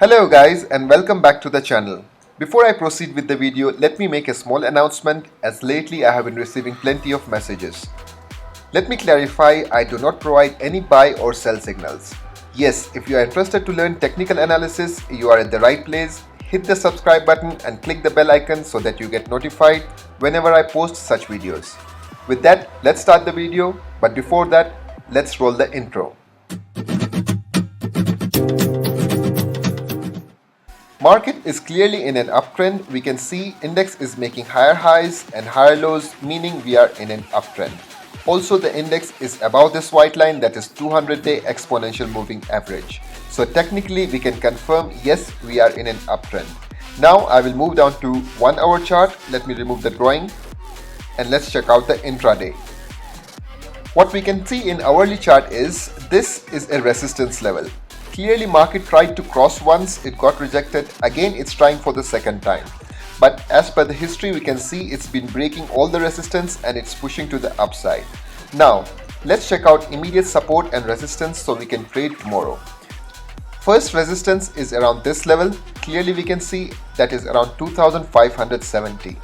Hello guys and welcome back to the channel. Before I proceed with the video, let me make a small announcement as lately I have been receiving plenty of messages. Let me clarify, I do not provide any buy or sell signals. Yes, if you are interested to learn technical analysis, you are at the right place. Hit the subscribe button and click the bell icon so that you get notified whenever I post such videos. With that, let's start the video, but before that, let's roll the intro. Market is clearly in an uptrend. We can see index is making higher highs and higher lows, meaning we are in an uptrend. Also, the index is above this white line, that is 200-day exponential moving average. So technically we can confirm yes, we are in an uptrend. Now I will move down to 1 hour chart. Let me remove the drawing and let's check out the intraday. What we can see in hourly chart is this is a resistance level. Clearly market tried to cross once, it got rejected, again it's trying for the second time. But as per the history we can see it's been breaking all the resistance and it's pushing to the upside. Now let's check out immediate support and resistance so we can trade tomorrow. First resistance is around this level, clearly we can see that is around 2570.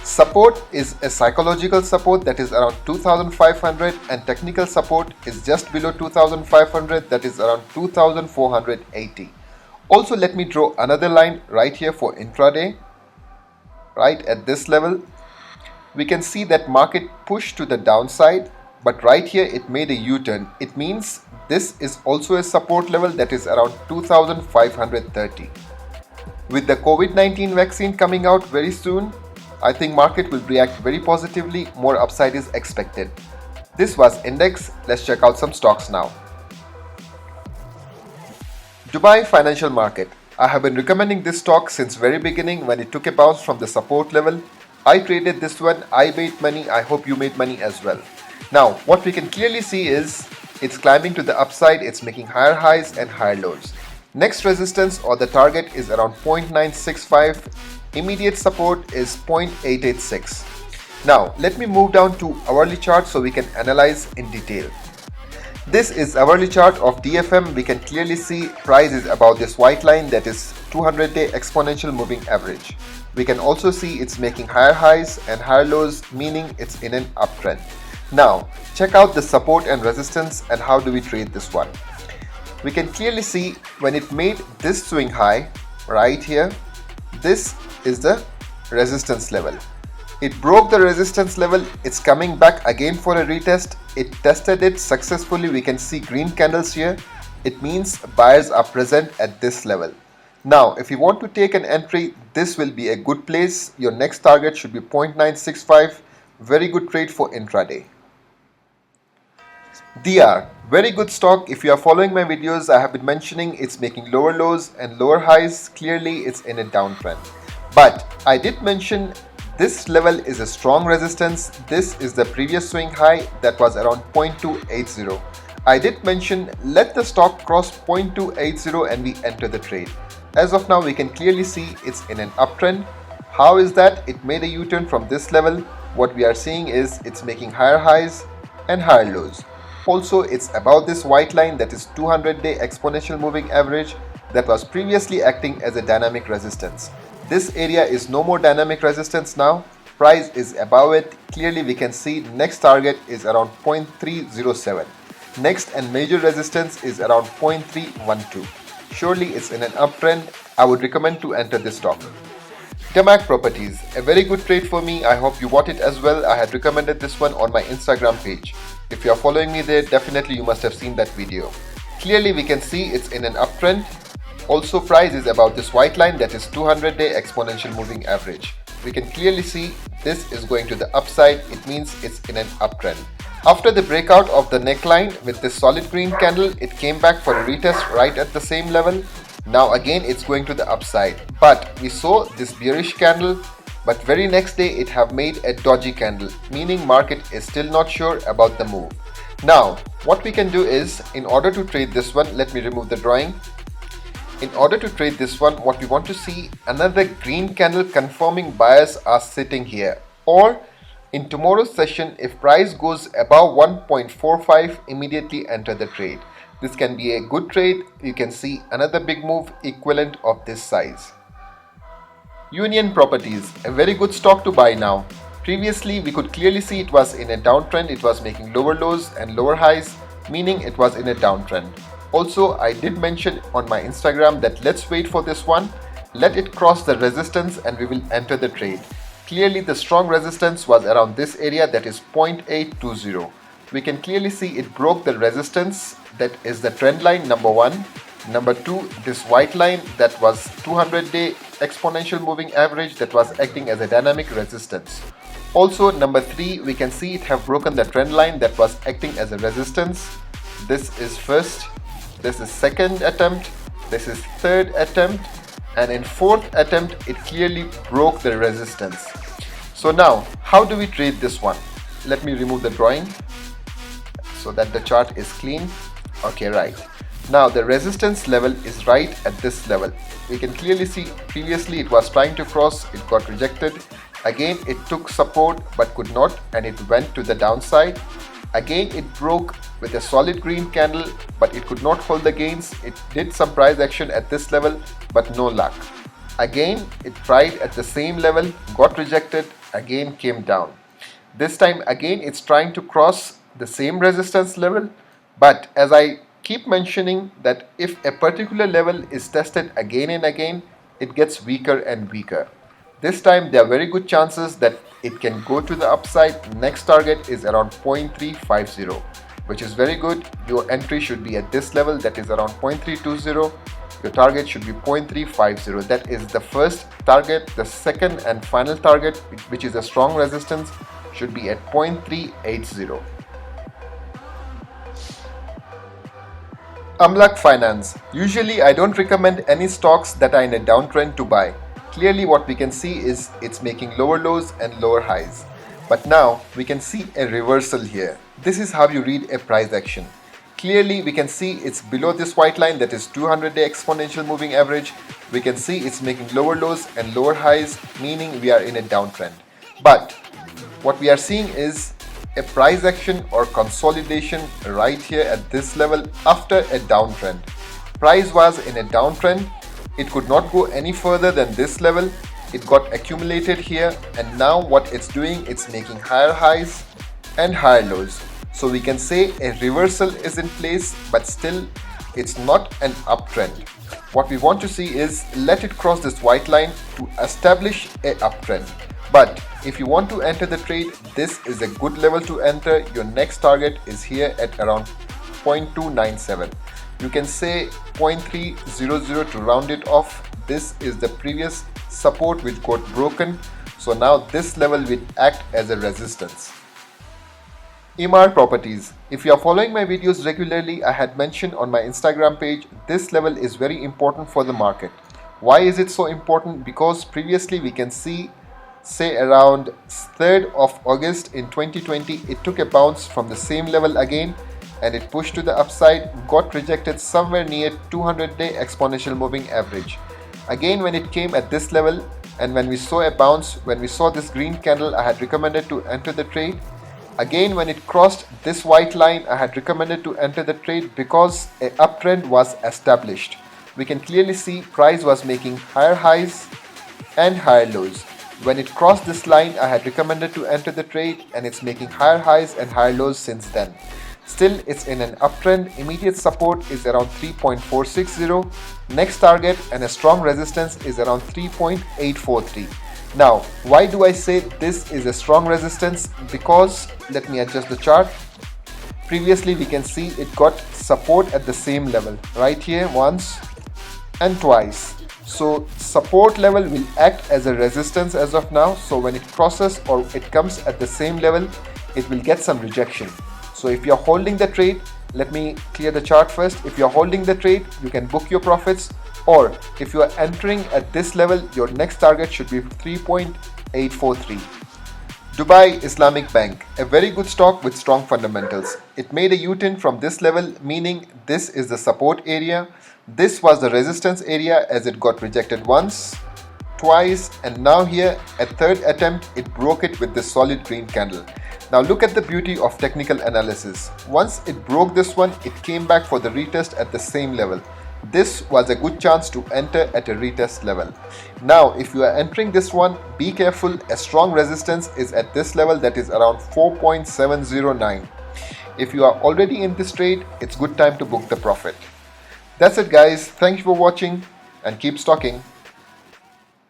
Support is a psychological support that is around 2500 and technical support is just below 2500, that is around 2480. Also let me draw another line right here for intraday. Right at this level we can see that market pushed to the downside, but right here it made a U-turn. It means this is also a support level that is around 2530. With the COVID-19 vaccine coming out very soon, I think market will react very positively, more upside is expected. This was index, let's check out some stocks now. Dubai Financial Market. I have been recommending this stock since very beginning when it took a bounce from the support level. I traded this one, I made money, I hope you made money as well. Now what we can clearly see is it's climbing to the upside, it's making higher highs and higher lows. Next resistance or the target is around 0.965. Immediate support is 0.886. Now let me move down to hourly chart so we can analyze in detail. This is hourly chart of DFM. We can clearly see price is above this white line, that is 200-day exponential moving average. We can also see it's making higher highs and higher lows, meaning it's in an uptrend. Now check out the support and resistance and how do we trade this one. We can clearly see when it made this swing high right here, this is the resistance level. It broke the resistance level, it's coming back again for a retest. It tested it successfully. We can see green candles here. It means buyers are present at this level. Now if you want to take an entry, this will be a good place. Your next target should be 0.965. Very good trade for intraday. DR, very good stock. If you are following my videos, I have been mentioning it's making lower lows and lower highs. Clearly it's in a downtrend. But I did mention this level is a strong resistance. This is the previous swing high that was around 0.280. I did mention let the stock cross 0.280 and we enter the trade. As of now we can clearly see it's in an uptrend. How is that? It made a U-turn from this level. What we are seeing is it's making higher highs and higher lows. Also it's above this white line, that is 200-day exponential moving average that was previously acting as a dynamic resistance. This area is no more dynamic resistance now. Price is above it. Clearly we can see next target is around 0.307. Next and major resistance is around 0.312. Surely it's in an uptrend. I would recommend to enter this stock. Demac Properties, a very good trade for me. I hope you bought it as well. I had recommended this one on my Instagram page. If you are following me there, definitely you must have seen that video. Clearly we can see it's in an uptrend. Also price is about this white line, that is 200-day exponential moving average. We can clearly see this is going to the upside. It means it's in an uptrend. After the breakout of the neckline with this solid green candle, it came back for a retest right at the same level. Now again it's going to the upside. But we saw this bearish candle, but very next day it have made a dodgy candle, meaning market is still not sure about the move. Now what we can do is, in order to trade this one, let me remove the drawing. In order to trade this one, what we want to see, another green candle confirming buyers are sitting here, or in tomorrow's session if price goes above 1.45, immediately enter the trade. This can be a good trade. You can see another big move equivalent of this size. Union Properties, a very good stock to buy now. Previously, we could clearly see it was in a downtrend. It was making lower lows and lower highs, meaning it was in a downtrend. Also, I did mention on my Instagram that let's wait for this one. Let it cross the resistance and we will enter the trade. Clearly, the strong resistance was around this area, that is 0.820. We can clearly see it broke the resistance, that is the trend line number 1. Number 2, this white line that was 200-day exponential moving average that was acting as a dynamic resistance. Also, number 3, we can see it have broken the trend line that was acting as a resistance. This is first, this is second attempt, this is third attempt, and in fourth attempt it clearly broke the resistance. So now, how do we trade this one? Let me remove the drawing so that the chart is clean. Okay, right. Now the resistance level is right at this level. We can clearly see previously it was trying to cross, it got rejected. Again it took support but could not, and it went to the downside. Again it broke with a solid green candle, but it could not hold the gains. It did some price action at this level but no luck. Again it tried at the same level, got rejected, again came down. This time again it's trying to cross the same resistance level, but as I keep mentioning that if a particular level is tested again and again, it gets weaker and weaker. This time there are very good chances that it can go to the upside. Next target is around 0.350, which is very good. Your entry should be at this level, that is around 0.320. Your target should be 0.350. That is the first target. The second and final target, which is a strong resistance, should be at 0.380. Amlak Finance. Usually I don't recommend any stocks that are in a downtrend to buy. Clearly what we can see is it's making lower lows and lower highs. But now we can see a reversal here. This is how you read a price action. Clearly we can see it's below this white line, that is 200-day exponential moving average. We can see it's making lower lows and lower highs, meaning we are in a downtrend. But what we are seeing is a price action or consolidation right here at this level after a downtrend. Price was in a downtrend. It could not go any further than this level. It got accumulated here, and now what it's doing, it's making higher highs and higher lows. So we can say a reversal is in place, but still it's not an uptrend. What we want to see is let it cross this white line to establish a uptrend. But if you want to enter the trade, this is a good level to enter. Your next target is here at around 0.297. You can say 0.300 to round it off. This is the previous support which got broken. So now this level will act as a resistance. Emaar Properties. If you are following my videos regularly, I had mentioned on my Instagram page, this level is very important for the market. Why is it so important? Because previously we can see, say around 3rd of August in 2020, it took a bounce from the same level again and it pushed to the upside, got rejected somewhere near 200-day exponential moving average. Again when it came at this level, and when we saw a bounce, when we saw this green candle, I had recommended to enter the trade. Again when it crossed this white line, I had recommended to enter the trade because a uptrend was established. We can clearly see price was making higher highs and higher lows. When it crossed this line, I had recommended to enter the trade, and it's making higher highs and higher lows since then. Still, it's in an uptrend. Immediate support is around 3.460. Next target and a strong resistance is around 3.843. Now, why do I say this is a strong resistance? Because, let me adjust the chart. Previously, we can see it got support at the same level, right here once and twice. So support level will act as a resistance as of now. So when it crosses or it comes at the same level, it will get some rejection. So if you're holding the trade, let me clear the chart first. If you're holding the trade, you can book your profits, or if you are entering at this level, your next target should be 3.843. Dubai Islamic Bank, a very good stock with strong fundamentals. It made a U-turn from this level, meaning this is the support area. This was the resistance area as it got rejected once, twice, and now here at third attempt it broke it with this solid green candle. Now look at the beauty of technical analysis. Once it broke this one, it came back for the retest at the same level. This was a good chance to enter at a retest level. Now if you are entering this one, be careful. A strong resistance is at this level, that is around 4.709. If you are already in this trade, it's good time to book the profit. That's it guys, thank you for watching and keep stocking.